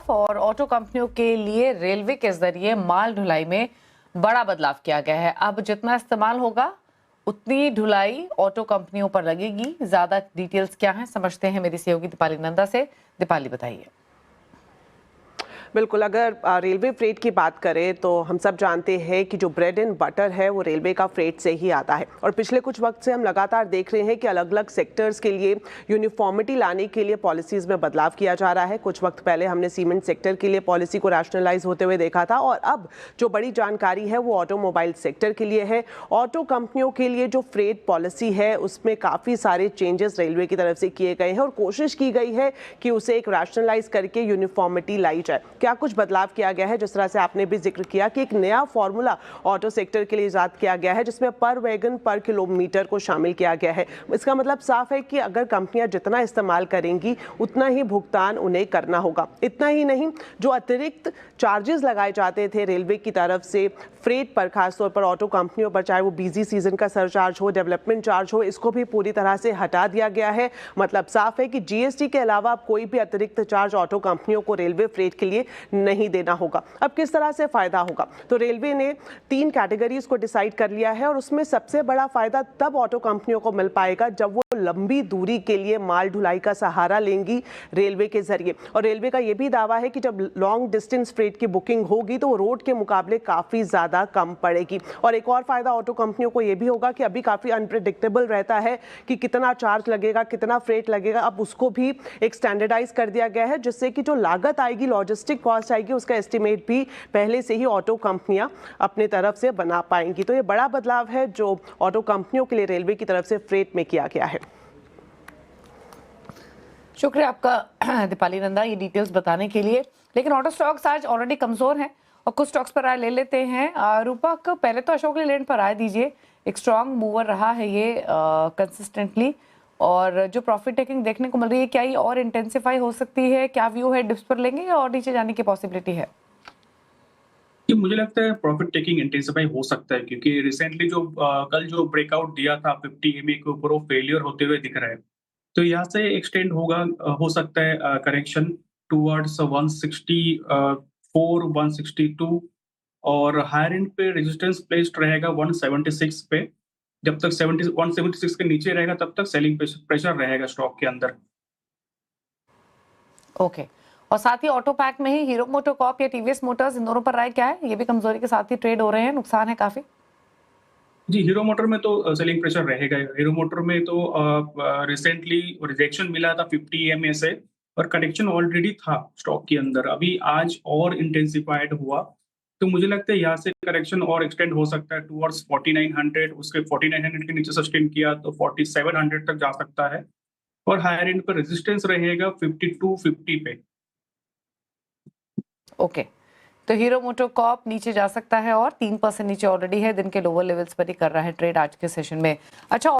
साफ और ऑटो कंपनियों के लिए रेलवे के जरिए माल ढुलाई में बड़ा बदलाव किया गया है। अब जितना इस्तेमाल होगा उतनी ढुलाई ऑटो कंपनियों पर लगेगी। ज्यादा डिटेल्स क्या हैं समझते हैं मेरी सहयोगी दीपाली नंदा से। दीपाली बताइए। बिल्कुल, अगर रेलवे फ्रेट की बात करें तो हम सब जानते हैं कि जो ब्रेड एंड बटर है वो रेलवे का फ्रेट से ही आता है और पिछले कुछ वक्त से हम लगातार देख रहे हैं कि अलग अलग सेक्टर्स के लिए यूनिफॉर्मिटी लाने के लिए पॉलिसीज़ में बदलाव किया जा रहा है। कुछ वक्त पहले हमने सीमेंट सेक्टर के लिए पॉलिसी को रैशनलाइज होते हुए देखा था और अब जो बड़ी जानकारी है वो ऑटोमोबाइल सेक्टर के लिए है। ऑटो कंपनियों के लिए जो फ्रेट पॉलिसी है उसमें काफ़ी सारे चेंजेस रेलवे की तरफ से किए गए हैं और कोशिश की गई है कि उसे एक रैशनलाइज करके यूनिफॉर्मिटी लाई जाए। क्या कुछ बदलाव किया गया है, जिस तरह से आपने भी जिक्र किया कि एक नया फॉर्मूला ऑटो सेक्टर के लिए इजाद किया गया है जिसमें पर वैगन पर किलोमीटर को शामिल किया गया है। इसका मतलब साफ है कि अगर कंपनियां जितना इस्तेमाल करेंगी उतना ही भुगतान उन्हें करना होगा। इतना ही नहीं, जो अतिरिक्त चार्जेस लगाए जाते थे रेलवे की तरफ से फ्रेट पर, खासतौर पर ऑटो कंपनियों पर, चाहे वो बिजी सीजन का सरचार्ज हो, डेवलपमेंट चार्ज हो, इसको भी पूरी तरह से हटा दिया गया है। मतलब साफ है कि जीएसटी के अलावा अब कोई भी अतिरिक्त चार्ज ऑटो कंपनियों को रेलवे फ्रेट के लिए नहीं देना होगा। अब किस तरह से फायदा होगा, तो रेलवे ने 3 कैटेगरीज को डिसाइड कर लिया है और उसमें सबसे बड़ा फायदा तब ऑटो कंपनियों को मिल पाएगा जब वो लंबी दूरी के लिए माल ढुलाई का सहारा लेंगी रेलवे के जरिए। और रेलवे का यह भी दावा है कि जब लॉन्ग डिस्टेंस फ्रेट की बुकिंग होगी तो रोड के मुकाबले काफी ज्यादा कम पड़ेगी। और एक और फायदा ऑटो कंपनियों को यह भी होगा कि अभी काफी अनप्रेडिक्टेबल रहता है कि कितना चार्ज लगेगा, कितना फ्रेट लगेगा। अब उसको भी एक स्टैंडर्डाइज कर दिया गया है जिससे कि जो लागत आएगी, लॉजिस्टिक कॉस्ट आएगी, उसका एस्टिमेट भी पहले से ही ऑटो कंपनियां अपने तरफ से बना पाएंगी। तो ये बड़ा बदलाव है जो ऑटो कंपनियों के लिए रेलवे की तरफ से फ्रेट में किया गया है। शुक्रिया आपका दीपाली नंदा ये डिटेल्स बताने के लिए। लेकिन ऑटो स्टॉक्स आज ऑलरेडी कमजोर हैं और कुछ स्टॉक्स पर राय ले लेते हैं। रूपक, पहले तो अशोक लीलैंड पर राय दीजिए। एक स्ट्रॉन्ग मूवर रहा है ये कंसिस्टेंटली और जो प्रॉफिट टेकिंग देखने को मिल रही है, क्या ये और इंटेंसिफाई हो सकती है? क्या व्यू है, डिप्स पर लेंगे या और नीचे जाने की पॉसिबिलिटी है? मुझे लगता है प्रॉफिट टेकिंग इंटेंसिफाई हो सकता है क्योंकि रिसेंटली जो कल जो ब्रेकआउट दिया था 50 एमए के ऊपर वो फेलियर होते हुए दिख रहा है। तो यहाँ से एक्सटेंड होगा, हो सकता है करेक्शन टुवर्ड्स 164 162 और हायर एंड पे रेजिस्टेंस प्लेस्ड रहेगा 176 पे। जब तक 176 के नीचे रहेगा तब तक सेलिंग प्रेशर रहेगा स्टॉक के अंदर। ओके। और साथ ही ऑटो पैक में ही हीरो मोटोकॉर्प या टीवीएस मोटर्स, इन दोनों पर राय क्या है? ये भी कमजोरी के साथ ही ट्रेड हो रहे हैं, नुकसान है काफी। जी, हीरो मोटर में तो सेलिंग प्रेशर रहेगा। हीरो मोटर में तो रिसेंटली रिजेक्शन मिला था 50 एमए से और करेक्शन ऑलरेडी था स्टॉक के अंदर, अभी आज और इंटेंसिफाइड हुआ। तो मुझे लगता है यहाँ से करेक्शन और एक्सटेंड हो सकता है टुवर्ड्स 4900, उसके 4900 के नीचे सस्टेन किया तो 4700 तक जा सकता है और हायर एंड पर रेजिस्टेंस रहेगा 5250 पे। ओके, तो हीरो मोटोकॉर्प नीचे जा सकता है और 3% नीचे ऑलरेडी है, दिन के लोअर लेवल्स पर ही कर रहा है ट्रेड आज के सेशन में। अच्छा,